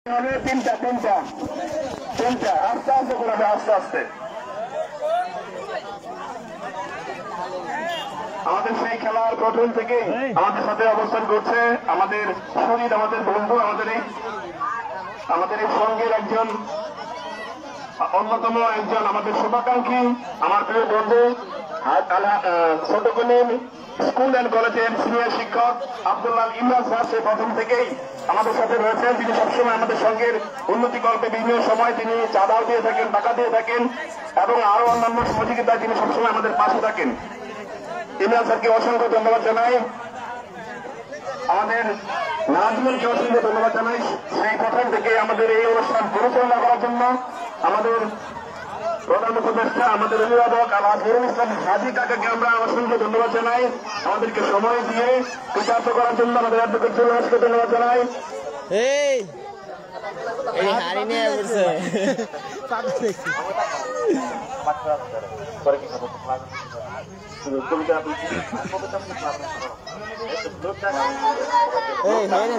তিনটা তিনটা তিনটা আস্তে আস্তে করাবে আস্তে আস্তে। আমাদের সেই খেলার প্রথম থেকে আমাদের সাথে অবস্থান করছে আমাদের শহীদ, আমাদের বন্ধু, আমাদের এই সঙ্গের একজন অন্যতম একজন আমাদের শুভাকাঙ্ক্ষী, আমার প্রিয় বন্ধু ছোটকলিম স্কুল অ্যান্ড কলেজের সিনিয়র শিক্ষক আব্দুল্লাহ ইমরান স্যার। সে প্রথম থেকেই আমাদের সাথে রয়েছেন। তিনি সবসময় আমাদের সঙ্গের উন্নতি কল্পে বিভিন্ন সময় তিনি চাঁদাও দিয়ে থাকেন, টাকা দিয়ে থাকেন এবং আরো অন্যান্য সহযোগিতায় তিনি সবসময় আমাদের পাশে থাকেন। ইমরান স্যারকে অসংখ্য ধন্যবাদ জানাই, আমাদের নাজমুলকে অসংখ্য ধন্যবাদ জানাই। সেই প্রথম থেকে আমাদের এই অনুষ্ঠান পরিচালনা করার জন্য আমাদের প্রধান উপদেষ্টা, আমাদের অভিভাবক আজহারুল ইসলাম হাজী কাকাকে আমরা অসংখ্য ধন্যবাদ জানাই। আমাদেরকে সময় দিয়ে কৃতার্থ করার জন্য আমাদের অ্যাডভোকেট জুলহাসকে ধন্যবাদ জানাই।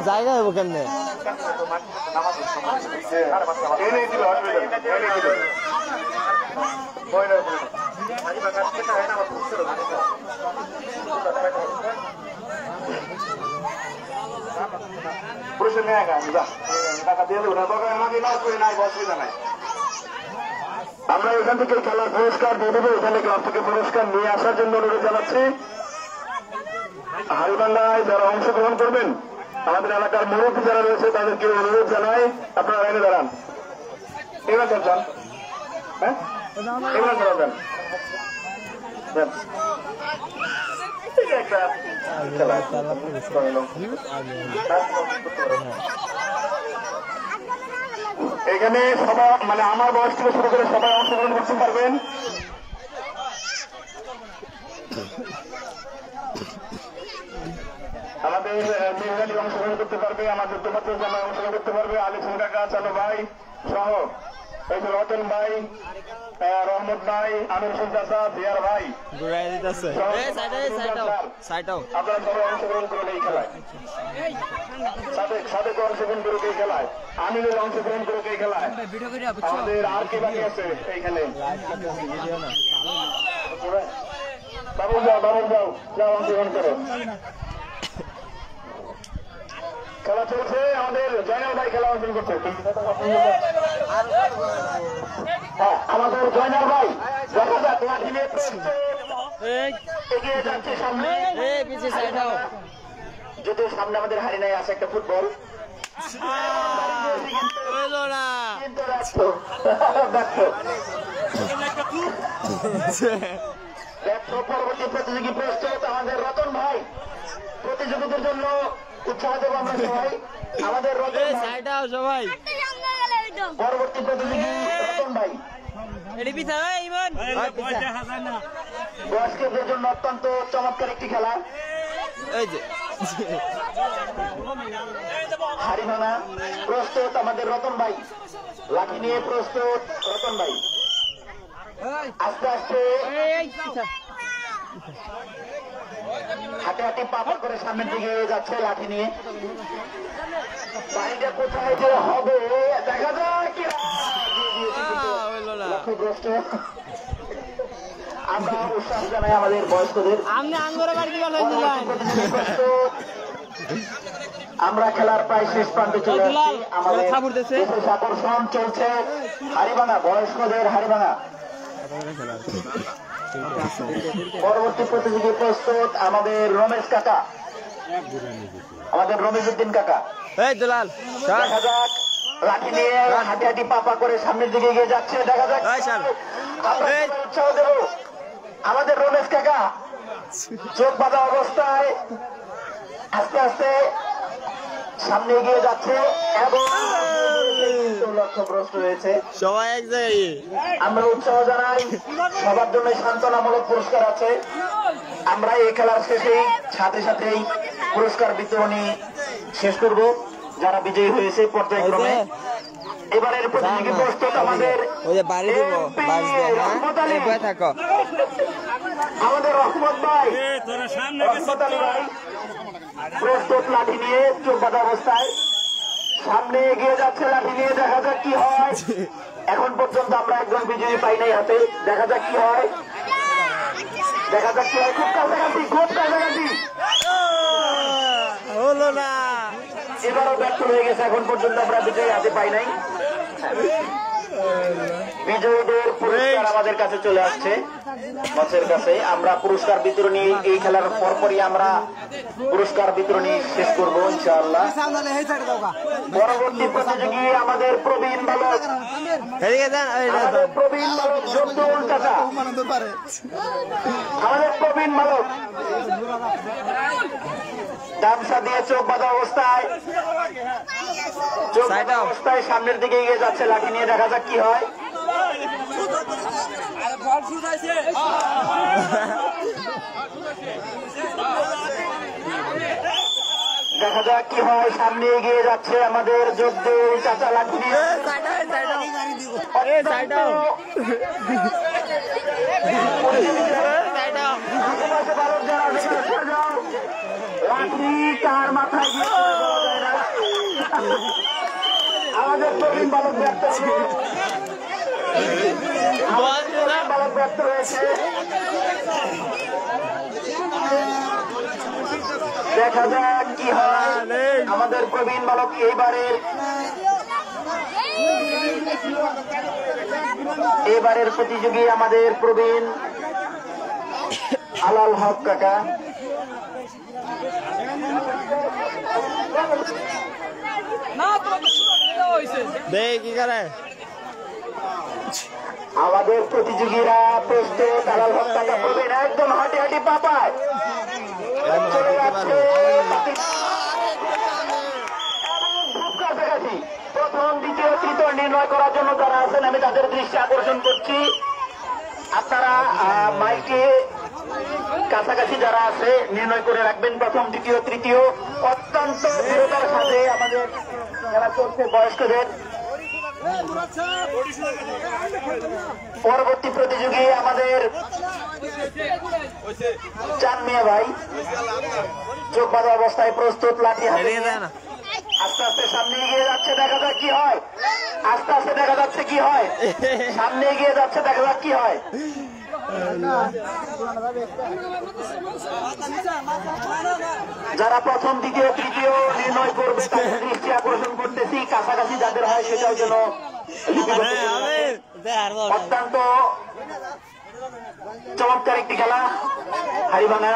জায়গা হবো কেমনে আমরা এখান থেকে খেলার পুরস্কার দিয়ে দেবো। এখানে ক্লাব থেকে পুরস্কার নিয়ে আসার জন্য অনুরোধ জানাচ্ছি। হারিবান্ধায় যারা অংশগ্রহণ করবেন, আমাদের এলাকার মুরব্বী যারা রয়েছে তাদেরকে অনুরোধ জানাই আপনারা লাইনে দাঁড়ান। এবার যান, হ্যাঁ এবার যান। এখানে সবাই মানে আমার বয়স থেকে শুরু করে সবাই অংশগ্রহণ করতে পারবেন। আমাদের মেহরালি অংশগ্রহণ করতে পারবে, আমাদের তোফাজ্জল জামাই অংশগ্রহণ করতে পারবে, আলিফুল কাকা, চালু ভাই সহ এই যে রতন ভাই, রহমত ভাই, আমির চাচা, জিয়ার ভাই, আপনারা সবাই অংশগ্রহণ করুন এই খেলায়। সাদেক অংশগ্রহণ করুক এই খেলায়, আমিনুল অংশগ্রহণ করুক এই খেলায়। আমাদের আর কে বাকি আছে এইখানে? বাবু যাও, যাও অংশগ্রহণ করো। খেলা চলছে, আমাদের জয়নাল ভাই খেলা অর্জন করছে। আমাদের জয়নাল ভাই দেখা যাক এগিয়ে যাচ্ছে সামনে। যদিও সামনে আমাদের হারিনায় আছে একটা ফুটবল, পরবর্তী প্রতিযোগী প্রস্তুত। আমাদের রতন ভাই প্রতিযোগীদের জন্য উৎসাহ দেবো আমরা সবাই। আমাদের সবাই পরবর্তী প্রতিযোগী রতন ভাই বয়স্কদের জন্য অত্যন্ত চমৎকার একটি খেলা। হারিমানা প্রস্তুত আমাদের রতন ভাই, লাঠি নিয়ে প্রস্তুত রতন ভাই। আস্তে আস্তে হাঁটে হাঁটে পাপা করে সামনের দিকে যাচ্ছে লাঠি নিয়ে। বাড়িটা কোথায় যে হবে দেখা যায় কি লক্ষ্যগ্রস্ত। আমরা উৎসাহ জানাই আমাদের বয়স্কদের। আমরা খেলার প্রায় শেষ প্রান্তে চলে আসছি। আমাদের আকর্ষণ চলছে হারিভাঙা, বয়স্কদের হারিভাঙা। পরবর্তী প্রতিযোগী প্রস্তুত আমাদের রমেশ কাকা, আমাদের রমেশ উদ্দিন কাকা। দেখা যাক লাঠি নিয়ে হাঁটি হাঁটি পাপা করে সামনের দিকে এগিয়ে যাচ্ছে। দেখা যাক উৎসাহ দেব আমাদের রমেশ কাকা চোখ বাঁধা অবস্থায় আস্তে আস্তে সামনে এগিয়ে যাচ্ছে এবং লক্ষ্যভ্রষ্ট হয়েছে। সবাই এক জায়গায় আমরা উৎসাহ জানাই, সবার জন্য সান্ত্বনামূলক পুরস্কার আছে। আমরা এই খেলার শেষেই সাথে সাথেই পুরস্কার বিতরণী শেষ করব যারা বিজয়ী হয়েছে পর্যায়ক্রমে। এবারের প্রতিযোগী প্রস্তুত আমাদের রহমত ভাই, রহমত আলী ভাই প্রস্তুত লাঠি নিয়ে চোখ বাঁধা অবস্থায় সামনে এগিয়ে যাচ্ছে লাঠি নিয়ে, দেখা যাক কি হয়। এখন পর্যন্ত আমরা একজন বিজয়ী পাই নাই হাতে, দেখা যাক কি হয়, দেখা যাক কি হয়। খুব কাছাকাছি, খুব কাছাকাছি, হলো না, এবারও ব্যর্থ হয়ে গেছে। এখন পর্যন্ত আমরা বিজয়ী হাতে পাই নাই। বিজয়ীদের পুরস্কার আমাদের কাছে চলে আসছে মঞ্চের কাছে। আমরা পুরস্কার বিতরণী এই খেলার পরপরই আমরা পুরস্কার বিতরণী শেষ করবো ইনশাআল্লাহ। পরবর্তী প্রতিযোগী আমাদের প্রবীণ বালক, আমাদের প্রবীণ বালক জব্দুল চাচা, আমাদের প্রবীণ বালক গামছা দিয়ে চোখ বাঁধা অবস্থায়, চোখ বাঁধা অবস্থায় সামনের দিকে এগিয়ে যাচ্ছে লাঠি নিয়ে, দেখা যাক কি হয়। দেখা যাক কি হয়, সামনে এগিয়ে যাচ্ছে আমাদের জব্দুল চাচা লাঠি নিয়ে। লাঠি কার মাথায় আমাদের প্রবীণ বালক ব্যর্থ হয়েছে, বালক ব্যর্থ হয়েছে। দেখা যাক কি হয়। আমাদের প্রবীণ বালক এবারের প্রতিযোগী আমাদের প্রবীণ আলাল হক কাকা। আমাদের প্রতিযোগীরা প্রস্তুত, আলাল হক কাকা প্রবীণ একদম হাঁটি হাঁটি পাপায় চলে যাচ্ছে। খুব কাছাকাছি, প্রথম দ্বিতীয় তৃতীয় নির্ণয় করার জন্য যারা আছেন আমি তাদের দৃষ্টি আকর্ষণ করছি। আপনারা মাইকে কাছাকাছি যারা আছে নির্ণয় করে রাখবেন প্রথম দ্বিতীয় তৃতীয়। অত্যন্ত দৃঢ়তার সাথে আমাদের খেলা চলছে বয়স্কদের। পরবর্তী প্রতিযোগী আমাদের চান মিয়া ভাই, চোখ বাঁধা অবস্থায় প্রস্তুত, লাঠি হাতে আস্তে আস্তে সামনে এগিয়ে যাচ্ছে, দেখা যাক কি হয়। আস্তে আস্তে দেখা যাচ্ছে কি হয়, সামনে এগিয়ে যাচ্ছে, দেখা যাক কি হয়। যারা প্রথম দ্বিতীয় তৃতীয় নির্ণয় করবে তাদের দৃষ্টি আকর্ষণ করতেছি। কাছাকাছি যাদের হয় সেটাও যেন অত্যন্ত চমৎকার একটি খেলা। হারিবানা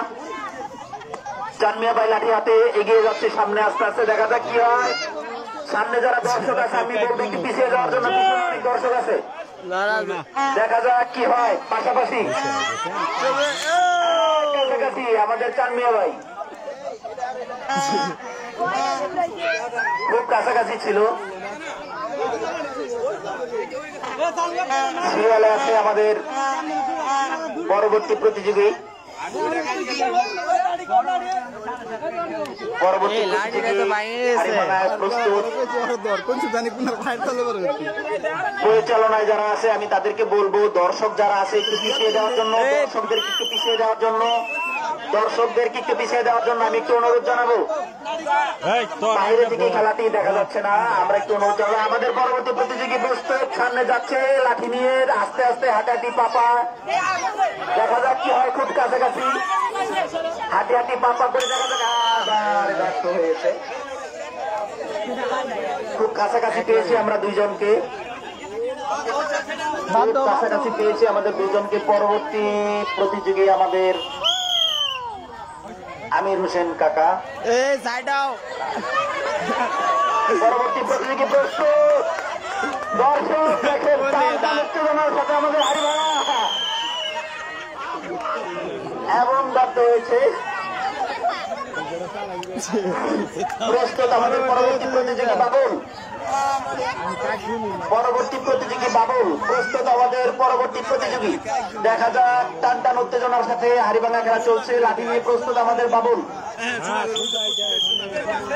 চানমিয়া ভাই লাঠি হাতে এগিয়ে যাচ্ছে সামনে, আস্তে আস্তে দেখা যাক কি হয়। সামনে যারা দর্শক আছে আমি বলবো একটু পিছিয়ে যাওয়ার জন্য, অনেক দর্শক আছে, দেখা যাক কি হয়। পাশাপাশি কাছাকাছি আমাদের চানমিয়া ভাই, খুব কাছাকাছি ছিল। সিরিয়ালে আছে আমাদের পরবর্তী প্রতিযোগী, পরিচালনায় যারা আছে আমি তাদেরকে বলবো দর্শক যারা আছে একটু পিছিয়ে দেওয়ার জন্য, দর্শকদেরকে একটু পিছিয়ে দেওয়ার জন্য, দর্শকদেরকে একটু পিছিয়ে দেওয়ার জন্য আমি একটু অনুরোধ জানাবো। বাইরে থেকে খেলাটি দেখা যাচ্ছে না, আমরা একটু অনুরোধ জানাবো। আমাদের পরবর্তী প্রতিযোগী প্রস্তুত, সামনে যাচ্ছে লাঠি নিয়ে আস্তে আস্তে হাঁটাহাঁটি পাপা, দেখা যাক কি হয়। খুব কাছাকাছি হাঁটি হাঁটি পাপা করে দেখা যাক, আবার ব্যর্থ হয়েছে। খুব কাছাকাছি পেয়েছি আমরা দুইজনকে, কাছাকাছি পেয়েছি আমাদের দুজনকে। পরবর্তী প্রতিযোগী আমাদের আমির হোসেন কাকা। পরবর্তী প্রতিযোগী প্রস্তুত, দর্শক দেখেন উত্তেজনার সাথে আমাদের হারিবানা এবং ব্যর্থ হয়েছে। প্রস্তুত আমাদের পরবর্তী প্রতিযোগী বাবুল, পরবর্তী প্রতিযোগী বাবুল প্রস্তুত আমাদের পরবর্তী প্রতিযোগী। দেখা যাক টান টান উত্তেজনার সাথে হারিভাঙা খেলা চলছে। লাঠি নিয়ে প্রস্তুত আমাদের বাবুল,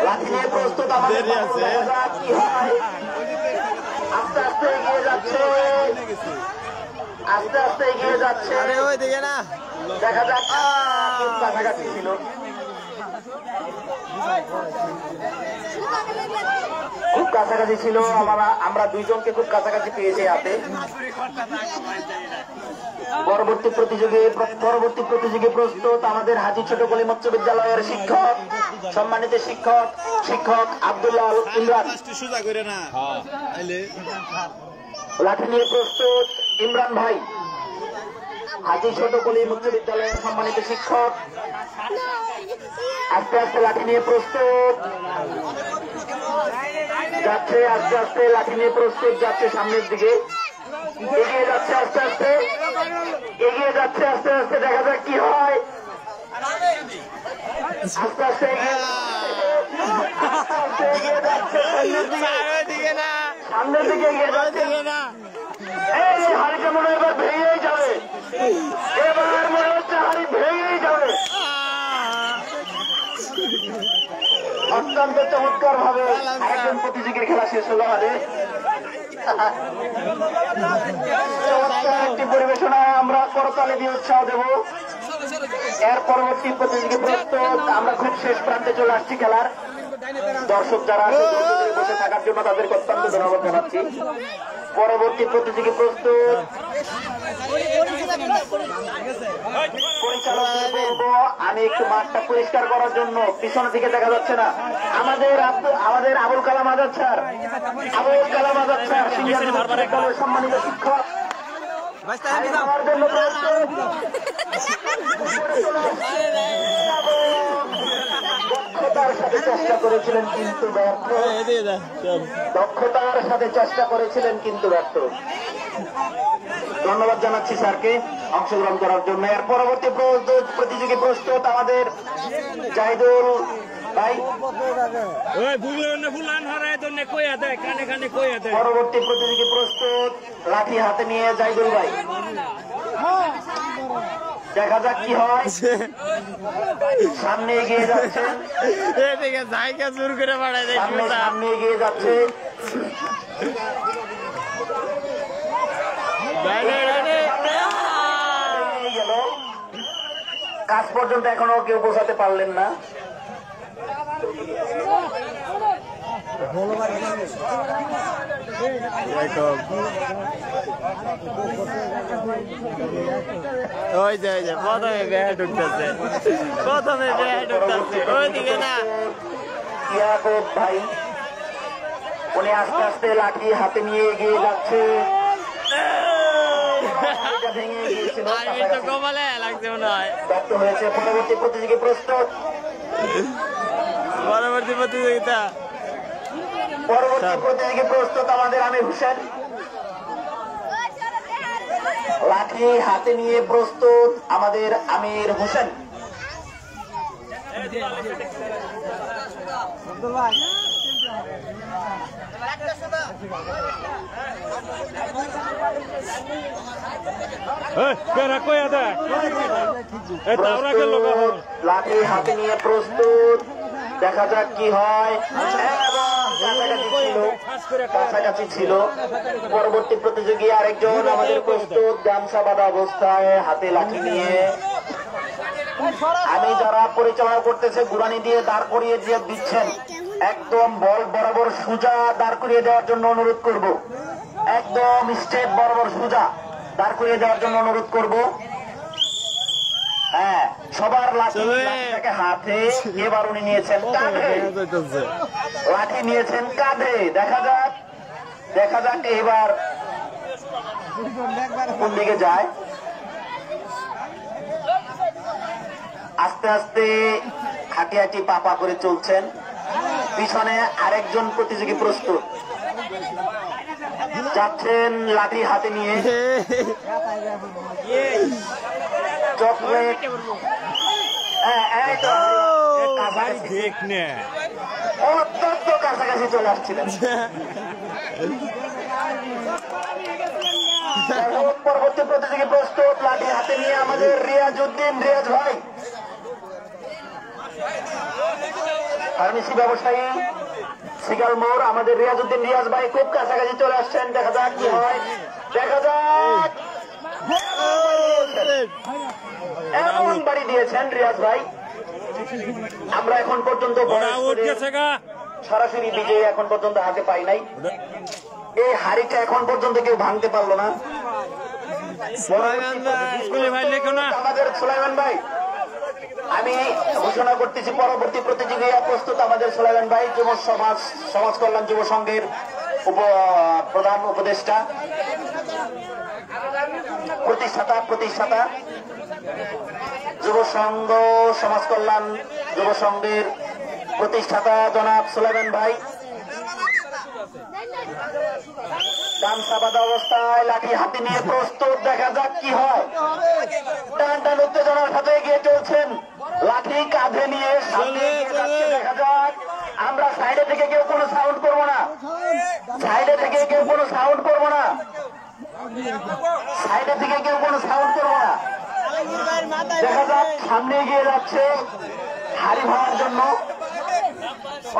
লাঠি নিয়ে প্রস্তুত আমাদের বাবুল, দেখা যাক কি হয়। আস্তে আস্তে এগিয়ে যাচ্ছে, আস্তে আস্তে এগিয়ে যাচ্ছে, দেখা যাক। খুব কাছাকাছি ছিল। খুব কাছাকাছি ছিল, আমরা দুইজনকে খুব কাছাকাছি পেয়েছি হাতে। পরবর্তী প্রতিযোগী প্রস্তুত আমাদের হাজী ছোট কলিম উচ্চ বিদ্যালয়ের শিক্ষক, সম্মানিত শিক্ষক আব্দুল্লাহ ইমরান। লাঠি নিয়ে প্রস্তুত ইমরান ভাই, হাজী ছোট কলিম উচ্চ বিদ্যালয়ের সম্মানিত শিক্ষক। আস্তে আস্তে লাঠি নিয়ে প্রস্তুত যাচ্ছে, আস্তে আস্তে লাঠি নিয়ে প্রস্তুত যাচ্ছে সামনের দিকে, এগিয়ে যাচ্ছে আস্তে আস্তে, এগিয়ে যাচ্ছে আস্তে আস্তে। দেখা যাক কি হয়। আস্তে আস্তে এগিয়ে যাচ্ছে সামনের দিকে, এগিয়ে যাচ্ছে। এই হাড়িটা মনে হয় এবার ভেঙেই যাবে, এবার মনে হচ্ছে হাড়ি ভেঙেই যাবে। অত্যন্ত চমৎকার ভাবে আরেকজন প্রতিযোগীর খেলা শেষ হলো আমাদের। চমৎকার একটি পরিবেশনায় আমরা করতালি দিয়ে উৎসাহ দেব। এর পরবর্তী প্রতিযোগী প্রস্তুত। আমরা খুব শেষ প্রান্তে চলে আসছি খেলার। দর্শক যারা বসে থাকার জন্য তাদেরকে অত্যন্ত ধন্যবাদ জানাচ্ছি। পরবর্তী প্রতিযোগী প্রস্তুত। আমি একটু মাঠটা পরিষ্কার করার জন্য, পিছনের দিকে দেখা যাচ্ছে না, আমাদের আবুল কালাম আজাদ স্যার, সিঙ্গাপুরের সম্মানিত শিক্ষক দক্ষতার সাথে চেষ্টা করেছিলেন কিন্তু ব্যর্থ, দক্ষতার সাথে চেষ্টা করেছিলেন কিন্তু ব্যর্থ। ধন্যবাদ জানাচ্ছি স্যারকে অংশগ্রহণ করার জন্য। এর পরবর্তী প্রতিযোগী প্রস্তুত আমাদের জাহিদুল ভাই। পরবর্তী প্রতিযোগী প্রস্তুত, লাঠি হাতে নিয়ে জাহিদুল ভাই। দেখা যাক কি হয়। সামনে এগিয়ে যাচ্ছে, সামনে এগিয়ে যাচ্ছে। কাজ পর্যন্ত এখনো কেউ পৌঁছাতে পারলেন না। ওই যে প্রথমে ব্যাট উঠতেছে, ওইদিকে না ইয়াকুব ভাই, উনি আস্তে আস্তে লাঠি হাতে নিয়ে এগিয়ে যাচ্ছে। পরবর্তী প্রতিযোগী প্রস্তুত। পরবর্তী প্রতিযোগিতা প্রস্তুত আমাদের আমির হোসেন, লাঠি হাতে নিয়ে প্রস্তুত আমাদের আমির হোসেন। লাঠি হাতে নিয়ে প্রস্তুত, দেখা যাক কি হয়। কাছাকাছি ছিল। পরবর্তী প্রতিযোগী আরেকজন আমাদের প্রস্তুত, গামছা বাঁধা অবস্থায় হাতে লাঠি নিয়ে। আমি যারা পরিচালনা করতেছে গুরানি দিয়ে দাঁড় করিয়ে দিয়ে দিচ্ছেন, একদম বল বরাবর সোজা দাঁড় করিয়ে দেওয়ার জন্য অনুরোধ করব। একদম স্ট্রেট বরাবর সোজা দাঁড় করিয়ে দেওয়ার জন্য অনুরোধ করব। হ্যাঁ, সবার লাঠিটাকে হাতে, এবার উনি নিয়েছেন কাঁধে, লাঠি নিয়েছেন কাঁধে। দেখা যাক এবার কোন দিকে যায়। আস্তে আস্তে হাঁটি হাঁটি পা করে চলছেন। পিছনে আরেকজন প্রতিযোগী প্রস্তুত যাচ্ছেন লাঠি হাতে নিয়ে। চকলেট অত্যন্ত কাছাকাছি চলে আসছিলেন। পরবর্তী প্রতিযোগী প্রস্তুত, লাঠি হাতে নিয়ে আমাদের রিয়াজ ভাই, ফার্মেসি ব্যবসায়ী সিগাল মোড়। আমাদের রিয়াজ ভাই খুব কাছাকাছি চলে আসছেন। দেখা যাক কি হয়, দেখা যাক। এমন বাড়ি দিয়েছেন রিয়াজ ভাই, আমরা এখন পর্যন্ত সরাসরি বিজয়ী এখন পর্যন্ত হাতে পাই নাই। এই হাড়িটা এখন পর্যন্ত কেউ ভাঙতে পারলো না। আমাদের সুলাইমান ভাই, আমি ঘোষণা করতেছি পরবর্তী প্রতিযোগিতা প্রস্তুত আমাদের সুলাইমান ভাই, যুব সমাজ কল্যাণ যুব সংঘের প্রধান উপদেষ্টা, প্রতিষ্ঠাতা যুব সংঘ সমাজ কল্যাণ যুব সংঘের প্রতিষ্ঠাতা জনাব সুলাইমান ভাই গামছা বাঁধা অবস্থায় লাঠি হাতে নিয়ে প্রস্তুত। দেখা যাক কি হয়। টান টান উত্তেজনার সাথে এগিয়ে চলছেন, লাঠি কাঁধে নিয়ে সামনে এগিয়ে যাচ্ছে। দেখা যাক, আমরা সাইডে থেকে কেউ কোনো সাউন্ড করবো না, সাইডে থেকে কেউ কোনো সাউন্ড করবো না, সাইডে থেকে কেউ কোনো সাউন্ড করবো না। দেখা যাক, সামনে এগিয়ে যাচ্ছে হাড়ি ভাঙার জন্য।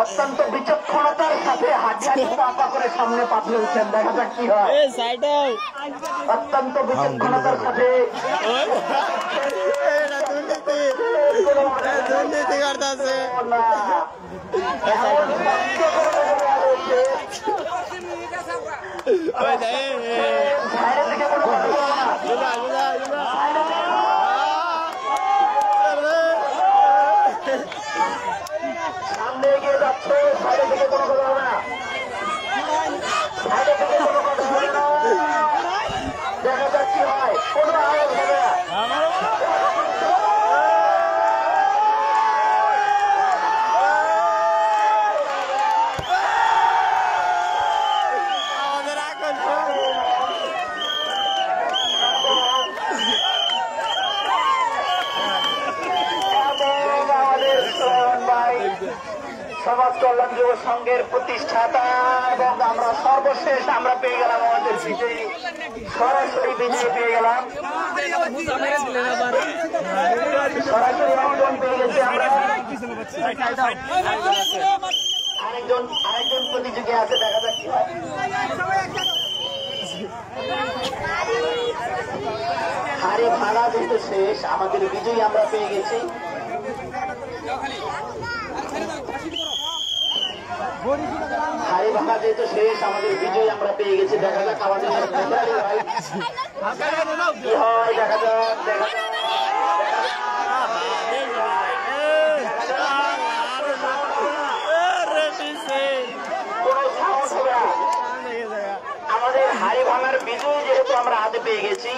অত্যন্ত বিচক্ষণতার সাথে হাঁটি পা করে সামনে পাঠিয়ে উঠছেন। দেখা যাক কি হয়। অত্যন্ত বিচক্ষণতার সাথে সামনে এগিয়ে যাচ্ছে, সাইডে থেকে কোনো কথা হবে না, সাইডে থেকে কোনো কথা হবে না। দেখা যাক কি হয়, কোনো আওয়াজ হবে না। সমাজ কল্যাণ যুব সংঘের প্রতিষ্ঠাতা এবং আমরা সর্বশেষ আমরা পেয়ে গেলাম আমাদের বিজয়ী, সরাসরি বিজয়ী পেয়ে গেলাম, সরাসরি অর্জন পেয়ে গেছি আমরা। আরেকজন প্রতিযোগী আছে, দেখা যাক কি হয়। হাড়ি ভাঙা যেহেতু শেষ, আমাদের বিজয়ী আমরা পেয়ে গেছি। হাড়ি ভাঙা যেহেতু শেষ, আমাদের বিজয়ী আমরা পেয়ে গেছি। দেখা যাক আমাদের কি হয়, দেখা যাক, দেখা যাক। কোনো সাহস হবে না। আমাদের হাড়ি ভাঙার বিজয়ী যেহেতু আমরা হাতে পেয়ে গেছি,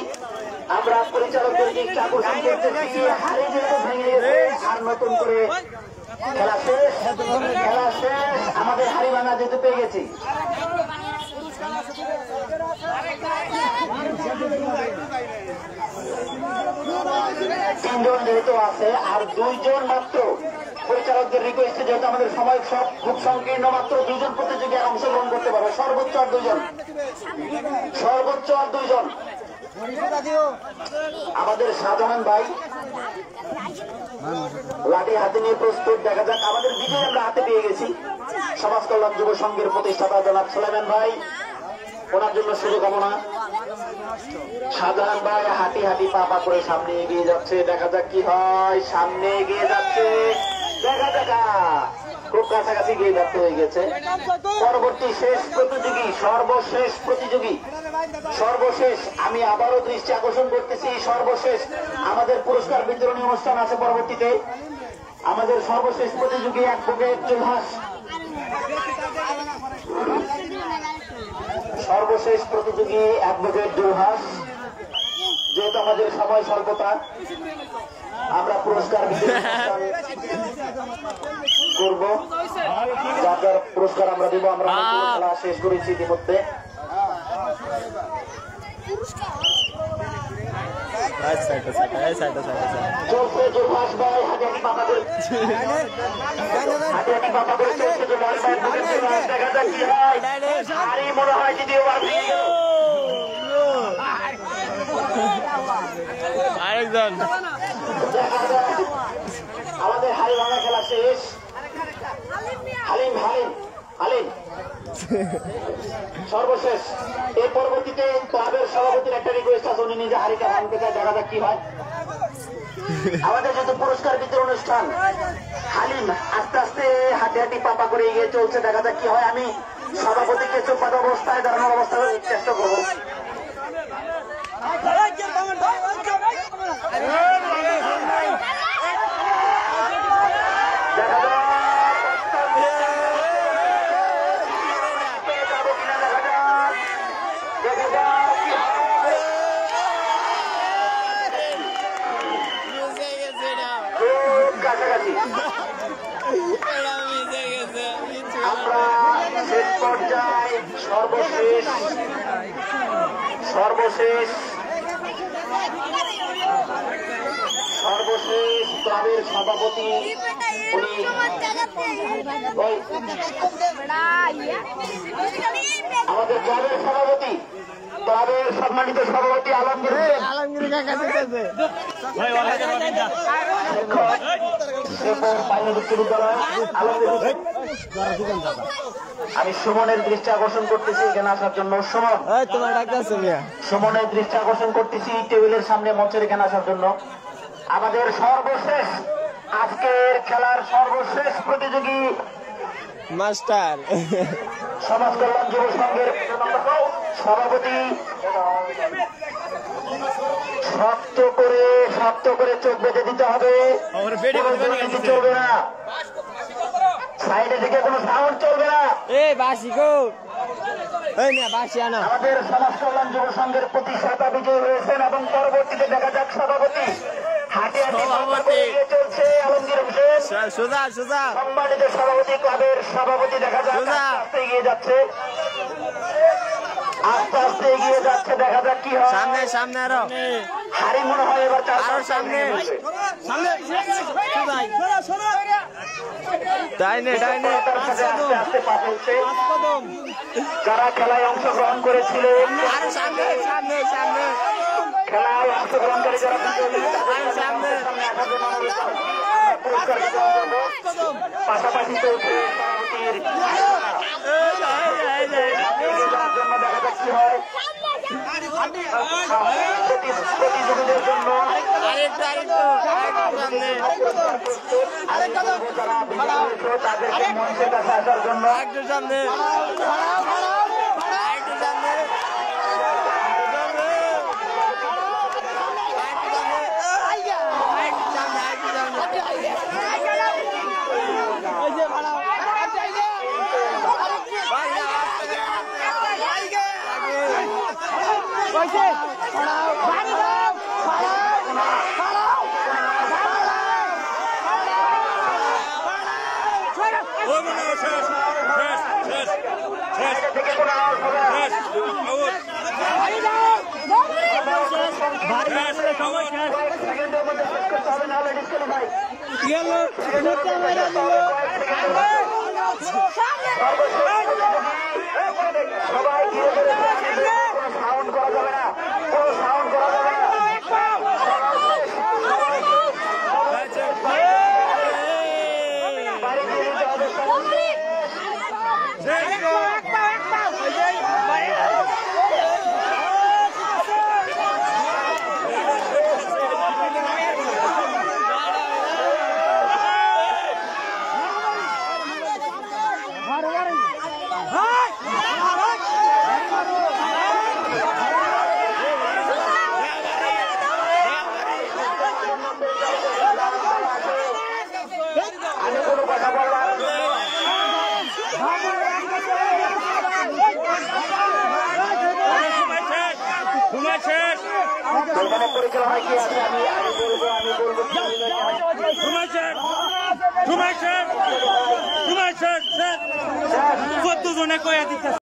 আমরা পরিচালকদের দিকটা আকর্ষণ করতেছি। হাড়ি যেহেতু ভেঙে গেছে, আর নতুন করে খেলা শেষ, খেলা শেষ, আমাদের হাড়ি ভাঙা যেহেতু পেয়ে গেছি। তিনজন যেহেতু আছে, আর দুইজন মাত্র পরিচালকদের রিকোয়েস্টে, যেহেতু আমাদের সময় সব খুব সংকীর্ণ, মাত্র দুইজন প্রতিযোগী অংশগ্রহণ করতে পারবে, সর্বোচ্চ আর দুইজন, সর্বোচ্চ আর দুইজন। আমাদের শাহজাহান ভাই লাঠি হাতে নিয়ে প্রস্তুত। দেখা যাক, আমাদের বিজয় আমরা হাতে পেয়ে গেছি। সমাজ কল্যাণ যুব সংঘের প্রতিষ্ঠাতা জনাব সুলাইমান ভাই, ওনার জন্য শুভকামনা। শাহজাহান ভাই হাঁটি হাঁটি পা করে সামনে এগিয়ে যাচ্ছে। দেখা যাক কি হয়, সামনে এগিয়ে যাচ্ছে। দেখা দেখা খুব কাছাকাছি গিয়ে ব্যর্থ হয়ে গেছে। পরবর্তী শেষ প্রতিযোগী, সর্বশেষ প্রতিযোগী, সর্বশেষ আমি আবারও দৃষ্টি আকর্ষণ করতেছি, সর্বশেষ আমাদের পুরস্কার বিতরণী অনুষ্ঠান আছে পরবর্তীতে। আমাদের সর্বশেষ প্রতিযোগী অ্যাডভোকেট জুলহাস, সর্বশেষ প্রতিযোগী অ্যাডভোকেট জুলহাস। যেহেতু আমাদের সময় স্বল্পতা, আমরা পুরস্কার করব, যার পুরস্কার আমরা দেবো। আমরা খেলা শেষ করেছি ইতিমধ্যে। চলছে জুলহাস ভাই হাতে হাতে পাতা করে, হাতে হাতে পাতা করে চলছে জুলহাস ভাই। দেখা যাক কি হয়, আরই মনে হয় দ্বিতীয়বার ভেঙে গেল। আরেকজন আমাদের হাড়ি ভাঙা খেলা শেষ। হালিম হালিম হালিম সর্বশেষ। এর পরবর্তীতে ক্লাবের সভাপতির একটা রিকোয়েস্ট আছে, উনি নিজে হাড়িটা ভাঙতে চায়। দেখা যাক কি হয়। আমাদের যেহেতু পুরস্কার বিতরণ অনুষ্ঠান, হালিম আস্তে আস্তে হাঁটি হাঁটি পাপা করে এগিয়ে চলছে। দেখা যাক কি হয়। আমি সভাপতিকে চোপাত অবস্থায় দাঁড়ানোর অবস্থা চেষ্টা করবো। আমরা শেষ পর্যায়ে সর্বশেষ ক্লাবের সভাপতি আমাদের ক্লাবের সম্মানিত সভাপতি আলমগীর আমি সুমনের দৃষ্টি আকর্ষণ করতেছি এখানে আসার জন্য। সুমনের দৃষ্টি আকর্ষণ করতেছি টেবিলের সামনে মঞ্চের এখানে আসার জন্য। আমাদের সর্বশেষ আজকের খেলার সর্বশেষ প্রতিযোগী মাস্টার সমাজ কল্যাণ যুব সংঘের সভাপতি। শক্ত করে চোখ বেঁধে দিতে হবে, চলবে না। সাইডে থেকে কোনো সাউন্ড চলবে না। আমাদের সমাজ কল্যাণ যুব সংঘের প্রতিষ্ঠাতা বিজয়ী হয়েছেন এবং পরবর্তীতে দেখা যাক সভাপতি হাঁটি চলছে আলমগীর হোসেন। সম্মানিত সভাপতি ক্লাবের সভাপতি দেখা যাক আস্তে এগিয়ে যাচ্ছে, আস্তে আস্তে এগিয়ে যাচ্ছে। দেখা যাক কি হয়। সামনে আরো হারি মনে হয় এবার সামনে ডাইনে আস্তে পা ফেলছে। যারা খেলায় অংশগ্রহণ করেছিলেন, খেলায় অংশগ্রহণকারী যারা পাশাপাশি চলছে সভাপতির জন্য। দেখা যাক কি হয়। প্রতিযোগীদের জন্য তাদেরকে মঞ্চের কাছে আসার জন্য সবাই সাউন্ড করা যাবে না, কোনো সাউন্ড করা যাবে না। আমি কোনো কথা বললাম পরিচালনায় কি আছে আমি বলবো।